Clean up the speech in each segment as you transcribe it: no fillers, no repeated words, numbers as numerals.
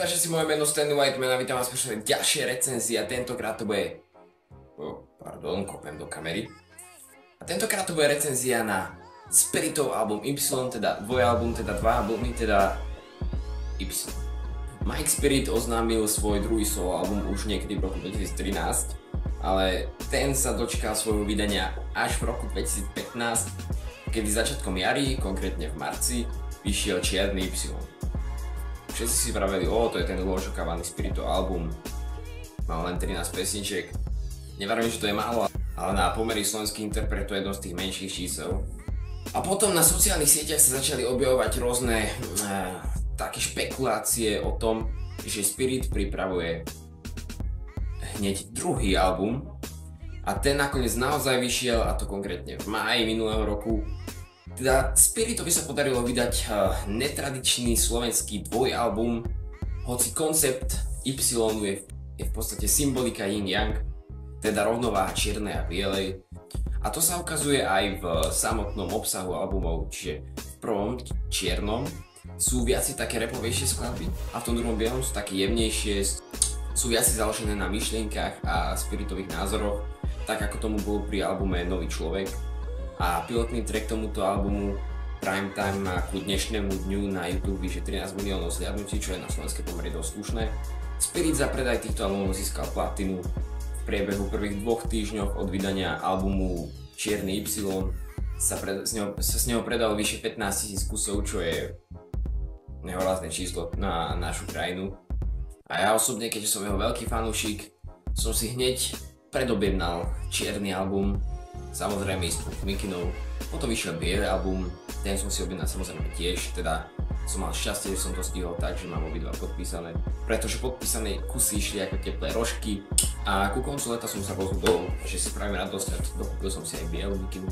že si moje meno Stanley Whiteman a vítam vás pri ďalšej recenzii a tentokrát to bude... kopem do kamery. A tentokrát to bude recenzia na Spiritov album Y, teda dvojalbum, teda dva albumy, teda Y. Mike Spirit oznámil svoj druhý solo album už niekedy v roku 2013, ale ten sa dočkal svojho vydania až v roku 2015, kedy začiatkom jary, konkrétne v marci, vyšiel Čierny Y. Všetci si vraveli, to je ten dlho očakávaný Spiritov album, mal len 13 pesničiek. Nevarím, že to je málo, ale na pomery slovenských interpretov je jedno z tých menších čísel. A potom na sociálnych sieťach sa začali objavovať rôzne také špekulácie o tom, že Spirit pripravuje hneď druhý album a ten nakoniec naozaj vyšiel, a to konkrétne v máji minulého roku. Teda Spiritovi sa podarilo vydať netradičný slovenský dvojalbum, hoci koncept Y je v podstate symbolika yin-yang, teda rovnováha čiernej a bielej. A to sa ukazuje aj v samotnom obsahu albumov, čiže v prvom čiernom sú viac také rapovejšie skladby a v tom druhom bielom sú také jemnejšie, sú viac založené na myšlienkach a spiritových názoroch, tak ako tomu bolo pri albume Nový človek. A pilotný track tomuto albumu Primetime má ku dnešnému dňu na YouTube vyše 13 miliónov zhliadnutí, čo je na slovenské pomery dosť slušné. Spirit za predaj týchto albumov získal platinu. V priebehu prvých 2 týždňov od vydania albumu Čierny Y sa s neho predalo vyše 15 000 kusov, čo je nehorázne číslo na našu krajinu. A ja osobne, keďže som jeho veľký fanúšik, som si hneď predobjednal Čierny album, samozrejme s Mikinou. Potom vyšiel biely album, ten som si objednal samozrejme tiež, teda som mal šťastie, že som to stihol tak, že mám obidva podpísané, pretože podpísané kusy išli ako teplé rožky a ku koncu leta som sa rozhodol, že si spravím radosť a dokúpil som si aj bielu mikinu.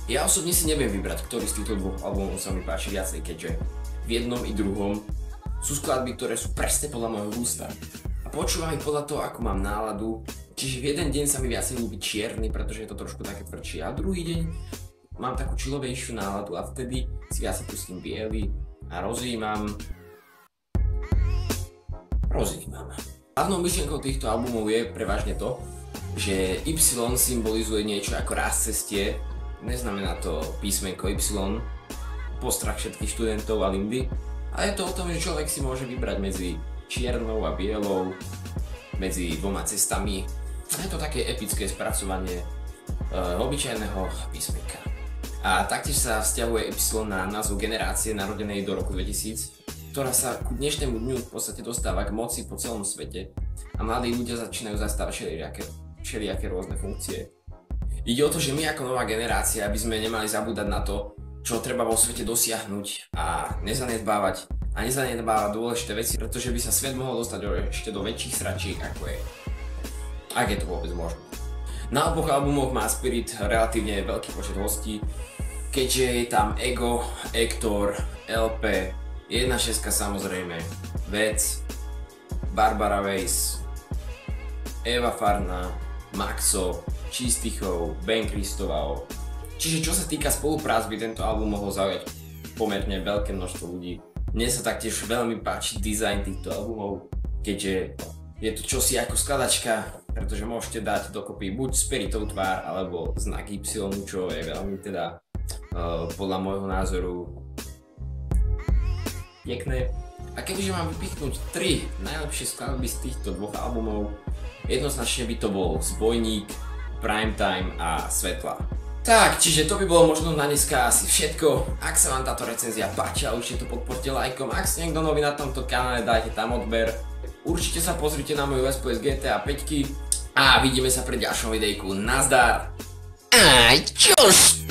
Ja osobne si neviem vybrať, ktorý z týchto dvoch albumov sa mi páči viacej, keďže v jednom i druhom sú skladby, ktoré sú presne podľa môjho gusta a počúvam ich podľa toho, ako mám náladu. Čiže v jeden deň sa mi viacej ľúbi čierny, pretože je to trošku také tvrdšie, a druhý deň mám takú chillovejšiu náladu a vtedy si viacej pustím biely a rozjímam. Hlavnou myšlienkou týchto albumov je prevažne to, že Y symbolizuje niečo ako ráz cestie, neznamená to písmenko Y, postrach všetkých študentov a lindy, a je to o tom, že človek si môže vybrať medzi čiernou a bielou, medzi dvoma cestami. Je to také epické spracovanie obyčajného písmenka. A taktiež sa vzťahuje Y na názov generácie narodenej do roku 2000, ktorá sa ku dnešnému dňu v podstate dostáva k moci po celom svete a mladí ľudia začínajú zastávať všelijaké rôzne funkcie. Ide o to, že my ako nová generácia by sme nemali zabúdať na to, čo treba vo svete dosiahnuť a nezanedbávať dôležité veci, pretože by sa svet mohol dostať ešte do väčších sračiek, ako je. Ak je to vôbec možné. Na oboch albumoch má Spirit relatívne veľký počet hostí, keďže je tam Ego, Ektor, LP, 1.6 samozrejme, Vec, Barbara Weiss, Eva Farná, Maxo, Čistichov, Ben Kristovao. Čiže čo sa týka spoluprác, by tento album mohol zaujať pomerne veľké množstvo ľudí. Mne sa taktiež veľmi páči dizajn týchto albumov, keďže je to čosi ako skladačka, pretože môžete dať dokopy buď Spiritov tvár, alebo znak Y, čo je veľmi teda podľa môjho názoru pekné. A kebyže mám vypichnúť 3 najlepšie skladby z týchto dvoch albumov, jednoznačne by to bol Zbojník, Primetime a Svetla. Tak, čiže to by bolo možno na dneska asi všetko. Ak sa vám táto recenzia páčila, určite to podporte lajkom. Ak ste niekto nový na tomto kanále, dajte tam odber. Určite sa pozrite na moju Let's Play z GTA 5 a vidíme sa pri ďalšom videjku. Nazdar! Aj, čus!